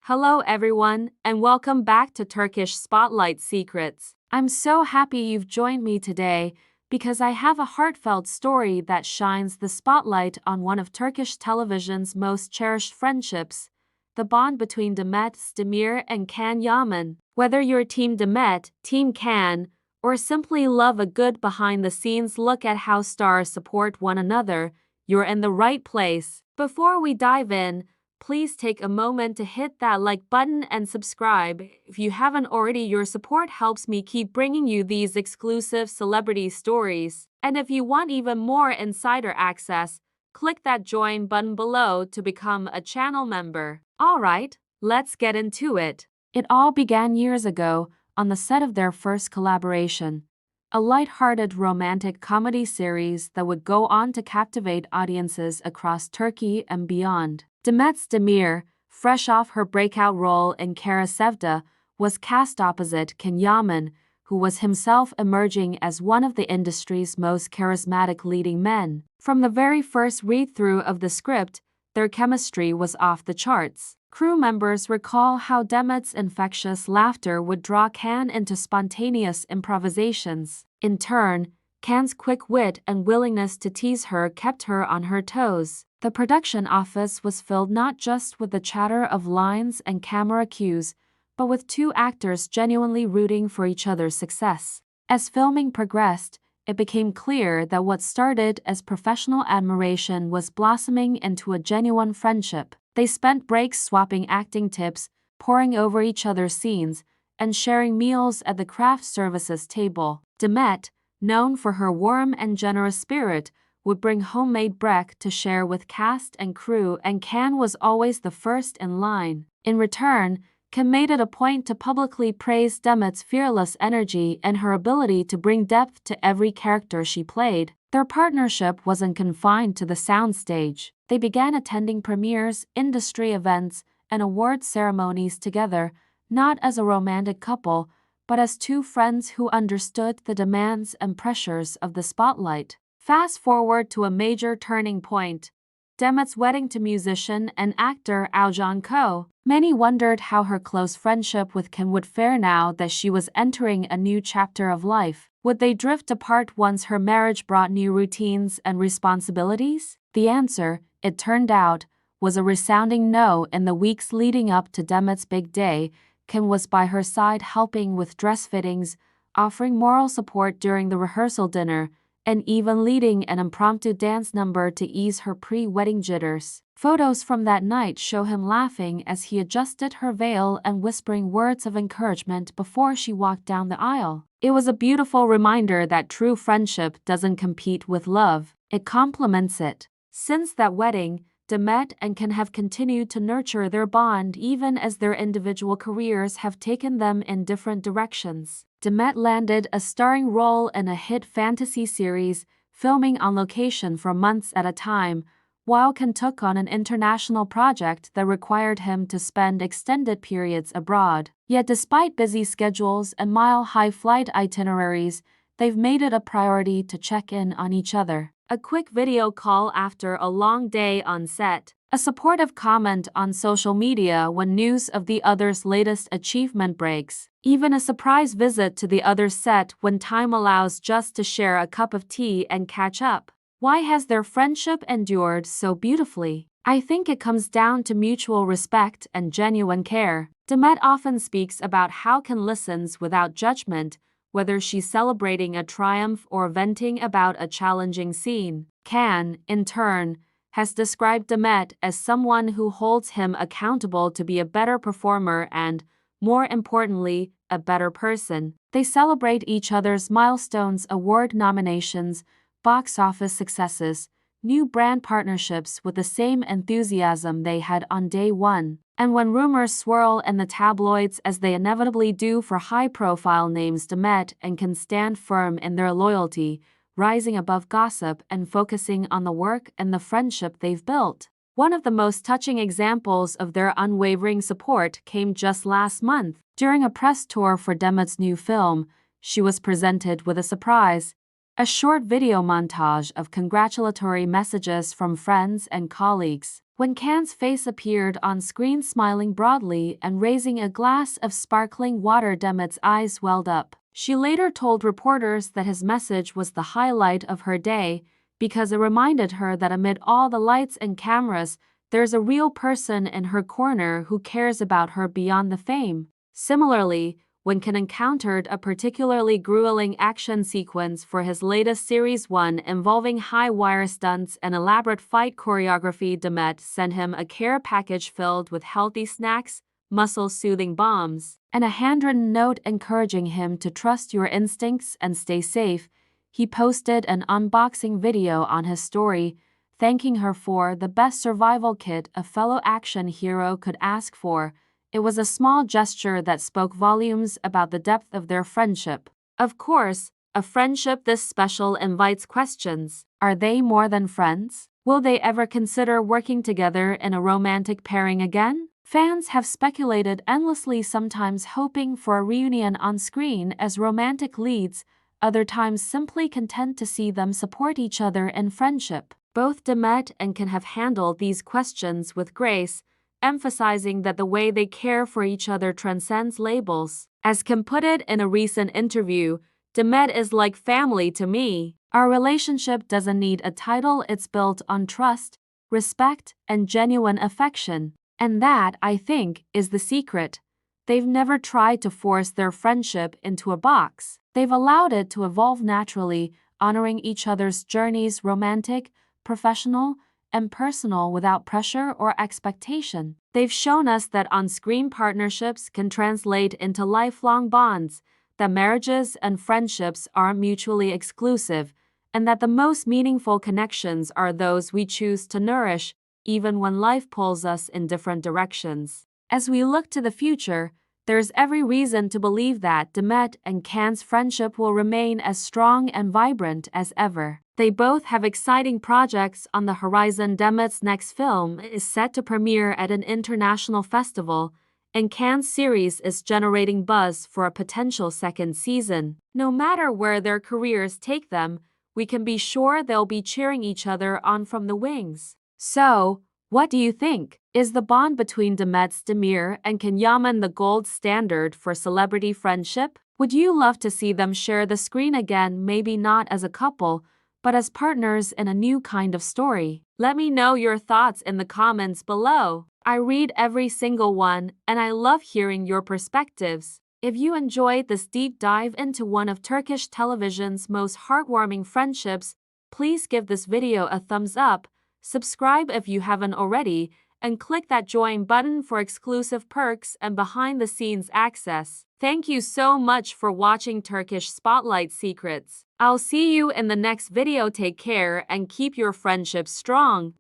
Hello everyone, and welcome back to Turkish Spotlight Secrets. I'm so happy you've joined me today because I have a heartfelt story that shines the spotlight on one of Turkish television's most cherished friendships, the bond between Demet Özdemir and Can Yaman. Whether you're Team Demet, Team Can, or simply love a good behind-the-scenes look at how stars support one another, you're in the right place. Before we dive in, please take a moment to hit that like button and subscribe if you haven't already. Your support helps me keep bringing you these exclusive celebrity stories. And if you want even more insider access, click that join button below to become a channel member. Alright, let's get into it. It all began years ago on the set of their first collaboration, a light-hearted romantic comedy series that would go on to captivate audiences across Turkey and beyond. Demet Özdemir, fresh off her breakout role in Kara Sevda, was cast opposite Can Yaman, who was himself emerging as one of the industry's most charismatic leading men. From the very first read-through of the script, their chemistry was off the charts. Crew members recall how Demet's infectious laughter would draw Can into spontaneous improvisations. In turn, Can's quick wit and willingness to tease her kept her on her toes. The production office was filled not just with the chatter of lines and camera cues, but with two actors genuinely rooting for each other's success. As filming progressed, it became clear that what started as professional admiration was blossoming into a genuine friendship. They spent breaks swapping acting tips, poring over each other's scenes, and sharing meals at the craft services table. Demet, known for her warm and generous spirit, would bring homemade brek to share with cast and crew, and Can was always the first in line. In return, Can made it a point to publicly praise Demet's fearless energy and her ability to bring depth to every character she played. Their partnership wasn't confined to the soundstage. They began attending premieres, industry events, and award ceremonies together, not as a romantic couple, but as two friends who understood the demands and pressures of the spotlight. Fast forward to a major turning point, Demet's wedding to musician and actor Alcan Ko. Many wondered how her close friendship with Can would fare now that she was entering a new chapter of life. Would they drift apart once her marriage brought new routines and responsibilities? The answer, it turned out, was a resounding no. In the weeks leading up to Demet's big day, Can was by her side helping with dress fittings, offering moral support during the rehearsal dinner, and even leading an impromptu dance number to ease her pre-wedding jitters. Photos from that night show him laughing as he adjusted her veil and whispering words of encouragement before she walked down the aisle. It was a beautiful reminder that true friendship doesn't compete with love, it complements it. Since that wedding, Demet and Can have continued to nurture their bond even as their individual careers have taken them in different directions. Demet landed a starring role in a hit fantasy series, filming on location for months at a time, while Can took on an international project that required him to spend extended periods abroad. Yet despite busy schedules and mile-high flight itineraries, they've made it a priority to check in on each other. A quick video call after a long day on set, a supportive comment on social media when news of the other's latest achievement breaks, even a surprise visit to the other's set when time allows just to share a cup of tea and catch up. Why has their friendship endured so beautifully? I think it comes down to mutual respect and genuine care. Demet often speaks about how Can listens without judgment, whether she's celebrating a triumph or venting about a challenging scene. Can, in turn, has described Demet as someone who holds him accountable to be a better performer and, more importantly, a better person. They celebrate each other's milestones, award nominations, box office successes, new brand partnerships with the same enthusiasm they had on day one. And when rumors swirl in the tabloids, as they inevitably do for high-profile names, Demet and Can stand firm in their loyalty, rising above gossip and focusing on the work and the friendship they've built. One of the most touching examples of their unwavering support came just last month. During a press tour for Demet's new film, she was presented with a surprise, A short video montage of congratulatory messages from friends and colleagues. When Can's face appeared on screen smiling broadly and raising a glass of sparkling water, Demet's eyes welled up. She later told reporters that his message was the highlight of her day because it reminded her that amid all the lights and cameras, there's a real person in her corner who cares about her beyond the fame. Similarly, when Can encountered a particularly grueling action sequence for his latest Series 1 involving high-wire stunts and elaborate fight choreography, Demet sent him a care package filled with healthy snacks, muscle-soothing bombs, and a handwritten note encouraging him to trust your instincts and stay safe. He posted an unboxing video on his story, thanking her for the best survival kit a fellow action hero could ask for. It was a small gesture that spoke volumes about the depth of their friendship. Of course, a friendship this special invites questions. Are they more than friends? Will they ever consider working together in a romantic pairing again? Fans have speculated endlessly, sometimes hoping for a reunion on screen as romantic leads, other times simply content to see them support each other in friendship. Both Demet and Can have handled these questions with grace, emphasizing that the way they care for each other transcends labels. As Can put it in a recent interview, Demet is like family to me. Our relationship doesn't need a title, it's built on trust, respect, and genuine affection. And that, I think, is the secret. They've never tried to force their friendship into a box. They've allowed it to evolve naturally, honoring each other's journeys, romantic, professional, and personal, without pressure or expectation. They've shown us that on-screen partnerships can translate into lifelong bonds, that marriages and friendships aren't mutually exclusive, and that the most meaningful connections are those we choose to nourish, even when life pulls us in different directions. As we look to the future, there's every reason to believe that Demet and Can's friendship will remain as strong and vibrant as ever. They both have exciting projects on the horizon. Demet's next film is set to premiere at an international festival, and Can's series is generating buzz for a potential second season. No matter where their careers take them, we can be sure they'll be cheering each other on from the wings. So, what do you think? Is the bond between Demet Özdemir and Can Yaman the gold standard for celebrity friendship? Would you love to see them share the screen again, maybe not as a couple, but as partners in a new kind of story? Let me know your thoughts in the comments below. I read every single one, and I love hearing your perspectives. If you enjoyed this deep dive into one of Turkish television's most heartwarming friendships, please give this video a thumbs up, subscribe if you haven't already, and click that join button for exclusive perks and behind-the-scenes access. Thank you so much for watching Turkish Spotlight Secrets. I'll see you in the next video. Take care and keep your friendship strong.